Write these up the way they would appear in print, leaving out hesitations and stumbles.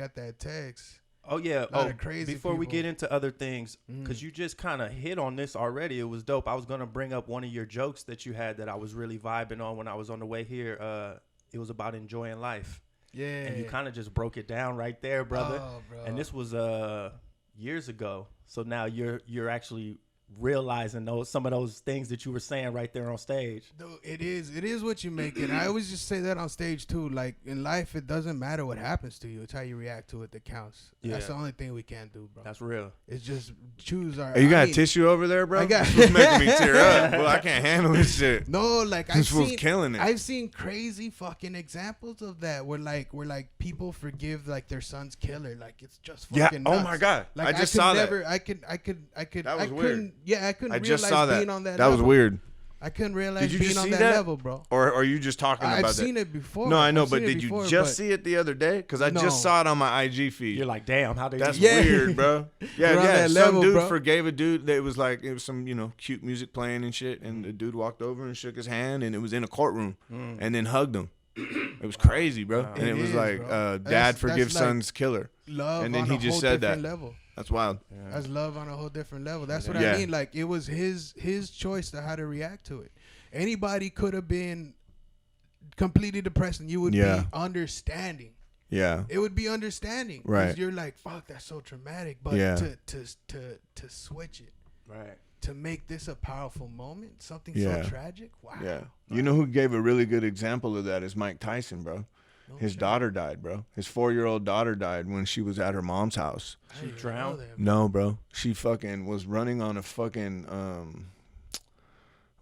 got that text. Oh yeah. Crazy Before we people. get into other things, because you just kind of hit on this already, it was dope. I was gonna bring up one of your jokes that you had that I was really vibing on when I was on the way here. It was about enjoying life. Yeah. And you kind of just broke it down right there, brother. Oh, bro. And this was years ago. So now you're actually realizing some of those things that you were saying right there on stage. Dude, it is what you make it. I always just say that on stage too. Like in life, it doesn't matter what happens to you. It's how you react to it that counts. Yeah. That's the only thing we can't do, bro. That's real. It's just choose our. Hey, you got a tissue over there, bro? I got. This was making me tear up, bro. I can't handle this shit. No, like This was killing it. I've seen crazy fucking examples of that where people forgive like their son's killer. Like it's just fucking nuts. Oh my god. Like I just saw that. I could. That was I weird. couldn't. Yeah, I couldn't. I just realize saw that. being on that That level. was weird. I couldn't realize Did you being just on see that, that level, bro. Or are you just talking about that? I've seen it before. No, I know, I've but seen it did before, you just but see it the other day? Because I No. just saw it on my IG feed. You're like, damn, how they That's do that? weird, bro. Yeah, We're on yeah. that Some level, dude bro. forgave a dude. That was like it was some cute music playing and shit, and the dude walked over and shook his hand, and it was in a courtroom, and then hugged him. It was crazy, bro. And it was is, like, bro. dad That's forgives like son's killer. love And then on he a just whole said different that. level. That's wild. That's love on a whole different level. That's what Yeah. I mean. Like it was his choice to how to react to it. Anybody could have been completely depressed, and you would Yeah. be understanding. Yeah. It would be understanding, 'cause Right. you're like, fuck, that's so traumatic. But Yeah. to switch it, Right. to make this a powerful moment, something Yeah. so tragic. Wow. Yeah. You know who gave a really good example of that is Mike Tyson, bro. No His shit. daughter died, bro. His 4-year-old daughter died when she was at her mom's house. I She didn't even drowned? know that. No, bro. She fucking was running on a fucking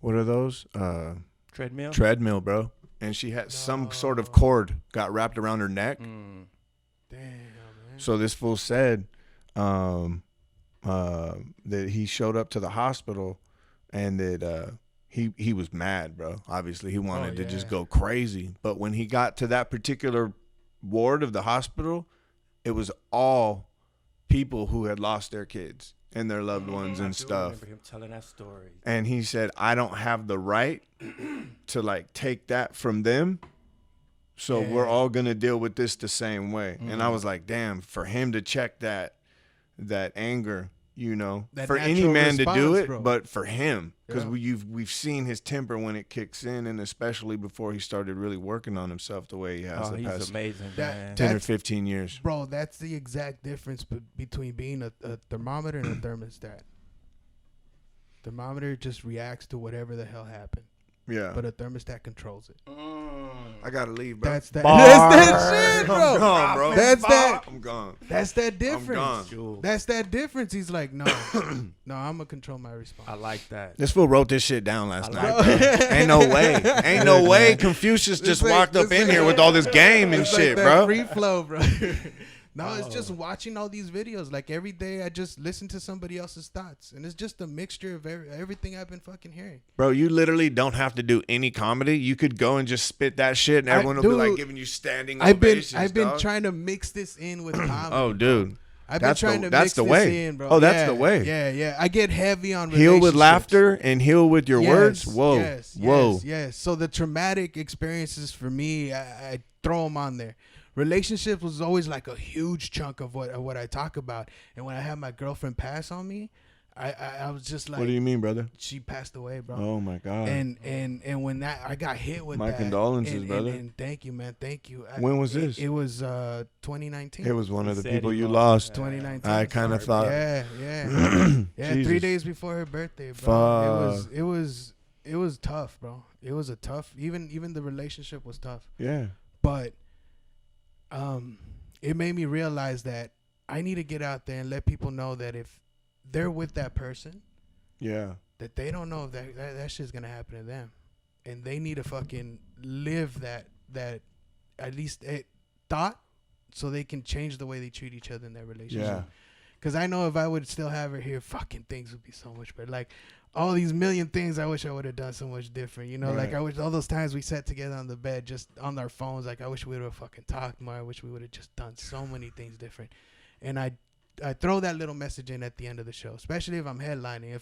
what are those? Treadmill? Treadmill, bro. And she had some sort of cord got wrapped around her neck. Mm. Damn, man. So this fool said that he showed up to the hospital and that he was mad, bro. Obviously, he wanted to just yeah. go crazy. But when he got to that particular ward of the hospital, it was all people who had lost their kids and their loved ones I and do stuff. remember him telling that story. And he said, I don't have the right to like take that from them. So Yeah. we're all going to deal with this the same way. And I was like, damn, for him to check that anger, That for any natural man to do response, it, bro. but for him, because Yeah. we've seen his temper when it kicks in, and especially before he started really working on himself the way he has Oh, the he's past amazing, That- man. 10 or That's- 15 years. Bro, that's the exact difference between being a thermometer and a thermostat. Thermometer just reacts to whatever the hell happened, Yeah. but a thermostat controls it. I got to leave, bro. That's that. Bars. That's that shit, bro. I'm gone, bro. That's that. I'm gone. That's that difference. gone. That's that difference. He's like, no, I'm gonna control my response. I like that. This fool wrote this shit down last I night, like bro. Ain't no way. Ain't no way Confucius just like- walked up it's in like- here with all this game and It's shit, like that bro. free flow, bro. No, it's just watching all these videos. Like every day, I just listen to somebody else's thoughts, and it's just a mixture of everything I've been fucking hearing. Bro, you literally don't have to do any comedy. You could go and just spit that shit, and everyone will be like dude, giving you standing I've ovations, been dog. trying to mix this in with comedy. Oh, dude. I've been trying to that's mix the this way. in, bro. Oh, that's Yeah, the way. Yeah, yeah. I get heavy on Heal with relationships. laughter and heal with your words. Yes, Whoa. Yes, Whoa. Yes, yes. So the traumatic experiences for me, I throw them on there. Relationship was always like a huge chunk of what I talk about. And when I had my girlfriend pass on me, I was just like, What do you mean, brother? she passed away, bro. Oh, my God. And when that I got hit with My that, condolences, and, brother. And thank you, man. Thank you. When was this? It was 2019. It was one He of the said people he you lost lost. 2019. I kind of Sorry, thought. Yeah, yeah. Yeah, 3 Jesus. days before her birthday, bro. Fuck. It was tough, bro. It was a tough. Even the relationship was tough. Yeah. But it made me realize that I need to get out there and let people know that if they're with that person, Yeah. that they don't know if that shit's gonna happen to them, and they need to fucking live that at least thought, so they can change the way they treat each other in their relationship. Yeah. Because I know if I would still have her here, fucking things would be so much better. Like all these million things I wish I would have done so much different. You know, like Right. I wish all those times we sat together on the bed just on our phones. Like I wish we would have fucking talked more. I wish we would have just done so many things different. And I I throw that little message in at the end of the show, especially if I'm headlining.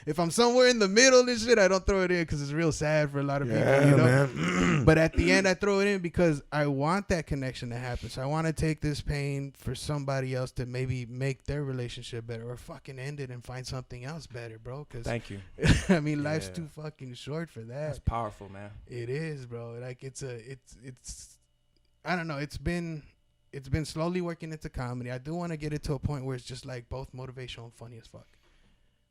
If I'm somewhere in the middle and shit, I don't throw it in because it's real sad for a lot of people, you know. Man. But at the end, I throw it in because I want that connection to happen. So I want to take this pain for somebody else to maybe make their relationship better, or fucking end it and find something else better, bro. Cause Thank you. I mean, life's too fucking short for that. That's powerful, man. It is, bro. Like it's I don't know. It's been slowly working into comedy. I do want to get it to a point where it's just like both motivational and funny as fuck.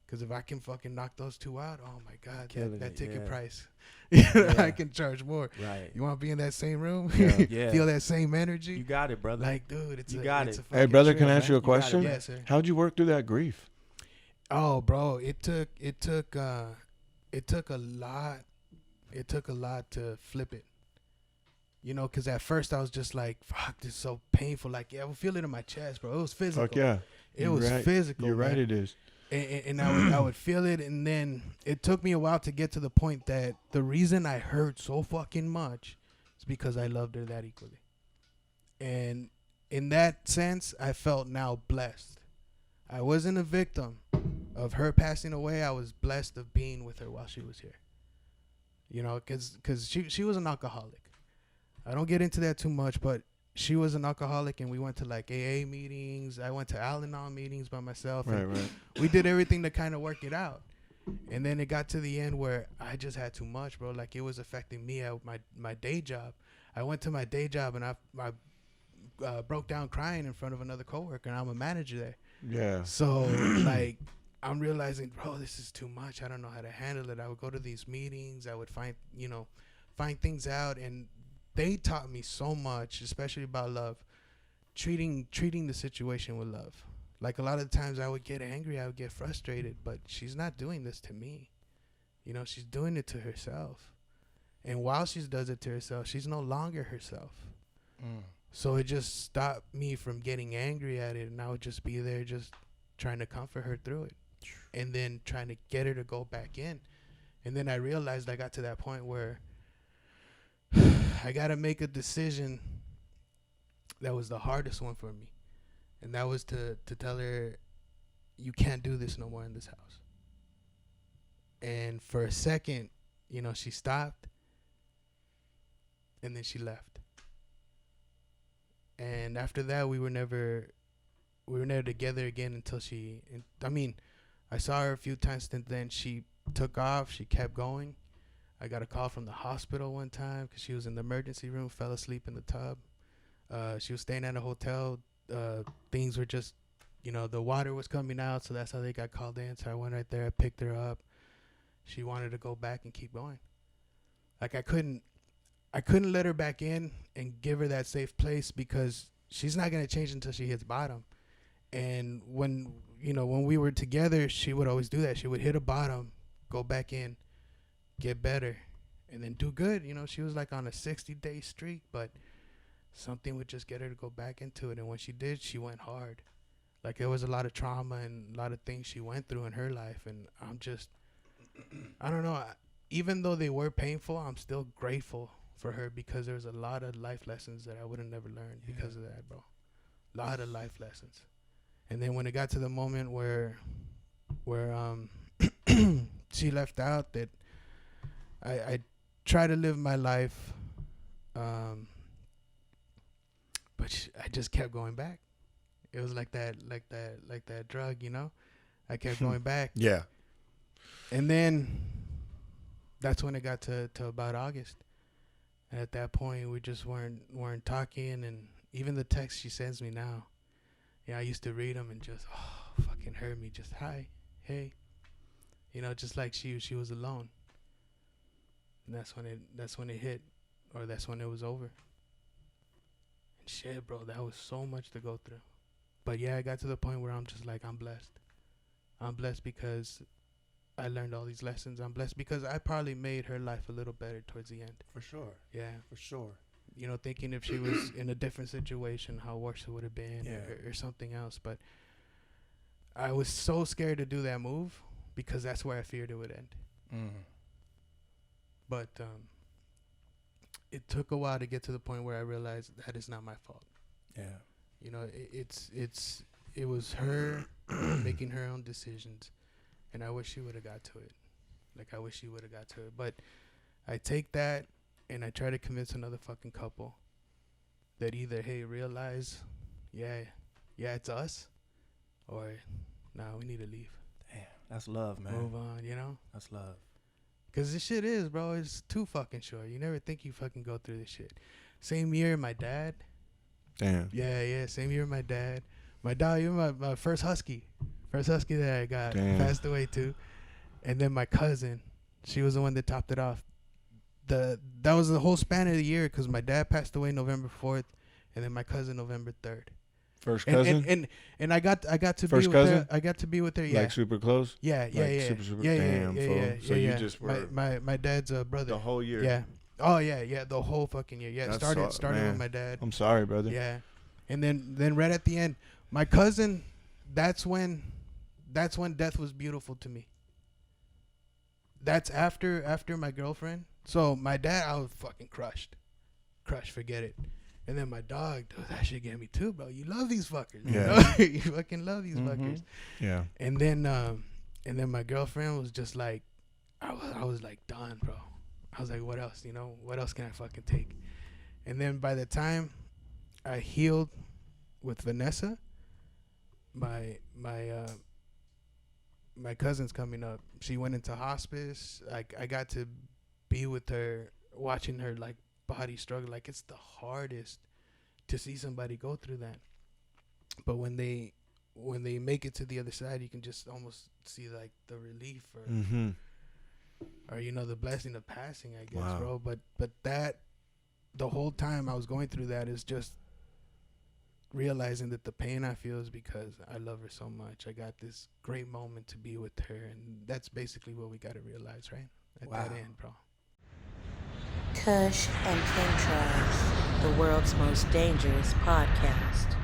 Because if I can fucking knock those two out, oh my god, that ticket price, I can charge more. Right. You want to be in that same room? Yeah. Feel that same energy? You got it, brother. Like, dude, it's You a, got it's it. a Hey, brother, trip, can I ask you a man. question? Yes, sir. How'd you work through that grief? Oh, bro, it took a lot. It took a lot to flip it. You know, because at first I was just like, fuck, this is so painful. Like, yeah, I would feel it in my chest, bro. It was physical. Fuck yeah. It was physical. You're man. right, it is. And I would feel it. And then it took me a while to get to the point that the reason I hurt so fucking much is because I loved her that equally. And in that sense, I felt now blessed. I wasn't a victim of her passing away. I was blessed of being with her while she was here. You know, because she was an alcoholic. I don't get into that too much, but she was an alcoholic, and we went to like AA meetings. I went to Al-Anon meetings by myself. Right, right. We did everything to kind of work it out. And then it got to the end where I just had too much, bro. Like, it was affecting me at my day job. I went to my day job, and I broke down crying in front of another coworker, and I'm a manager there. Yeah. So, like, I'm realizing, bro, this is too much. I don't know how to handle it. I would go to these meetings. I would find things out, and they taught me so much, especially about love, treating the situation with love. Like, a lot of the times I would get angry, I would get frustrated, but she's not doing this to me. You know, she's doing it to herself. And while she does it to herself, she's no longer herself. So it just stopped me from getting angry at it, and I would just be there just trying to comfort her through it, and then trying to get her to go back in. And then I realized I got to that point where I got to make a decision that was the hardest one for me. And that was to tell her, you can't do this no more in this house. And for a second, you know, she stopped, and then she left. And after that, we were never together again until I saw her a few times, and then she took off. She kept going. I got a call from the hospital one time because she was in the emergency room, fell asleep in the tub. She was staying at a hotel. Things were just, the water was coming out, so that's how they got called in. So I went right there, I picked her up. She wanted to go back and keep going. Like, I couldn't let her back in and give her that safe place because she's not going to change until she hits bottom. And when we were together, she would always do that. She would hit a bottom, go back in, get better, and then do good. She was like on a 60-day streak, but something would just get her to go back into it. And when she did, she went hard. Like, there was a lot of trauma and a lot of things she went through in her life. And I don't know. Even though they were painful, I'm still grateful for her because there's a lot of life lessons that I would have never learned because of that, bro. A lot of life lessons. And then when it got to the moment where she left out, that I try to live my life, but I just kept going back. It was like that drug, I kept going back. Yeah. And then that's when it got to about August. And at that point, we just weren't talking. And even the texts she sends me now, I used to read them and just, fucking hurt me. Just, hi, hey. Just like she was alone. And that's when it hit, or that's when it was over. And shit, bro, that was so much to go through. But yeah, I got to the point where I'm just like, I'm blessed. I'm blessed because I learned all these lessons. I'm blessed because I probably made her life a little better towards the end. For sure. Yeah. For sure. Thinking if she was in a different situation, how worse it would have been, or something else. But I was so scared to do that move because that's where I feared it would end. But it took a while to get to the point where I realized that is not my fault. Yeah. it was her making her own decisions, and I wish she would have got to it. Like, I wish she would have got to it. But I take that and I try to convince another fucking couple that either, hey, realize, yeah, it's us, or, nah, we need to leave. Damn, that's love, man. Move on, you know? That's love. Because this shit is, bro, it's too fucking short. You never think you fucking go through this shit. Same year, my dad. Damn. Yeah, same year, my dad. My dog, even my first husky. First husky that I got passed away too. And then my cousin, she was the one that topped it off. That was the whole span of the year because my dad passed away November 4th, and then my cousin November 3rd. First cousin? And I got to First be cousin? with her. I got to be with her. Yeah. Like super close? Yeah. Super. Damn, fool. So you just were my dad's brother. the whole year. Yeah. Oh yeah. The whole fucking year. Yeah. Started with my dad. I'm sorry, brother. Yeah. And then right at the end, my cousin. That's when death was beautiful to me. That's after my girlfriend. So my dad, I was fucking crushed, forget it. And then my dog, dude, that shit get me too, bro. You love these fuckers. Yeah. You fucking love these fuckers. Yeah. And then my girlfriend was just like, I was like done, bro. I was like, what else? You know, what else can I fucking take? And then by the time I healed with Vanessa, my cousin's coming up. She went into hospice. I got to be with her, watching her like body struggle. Like, it's the hardest to see somebody go through that. But when they make it to the other side, you can just almost see like the relief or you know, the blessing of passing, I guess, bro. But that the whole time I was going through that is just realizing that the pain I feel is because I love her so much. I got this great moment to be with her, and that's basically what we got to realize, right? At that end, bro. Kush and Chemtrails, the world's most dangerous podcast.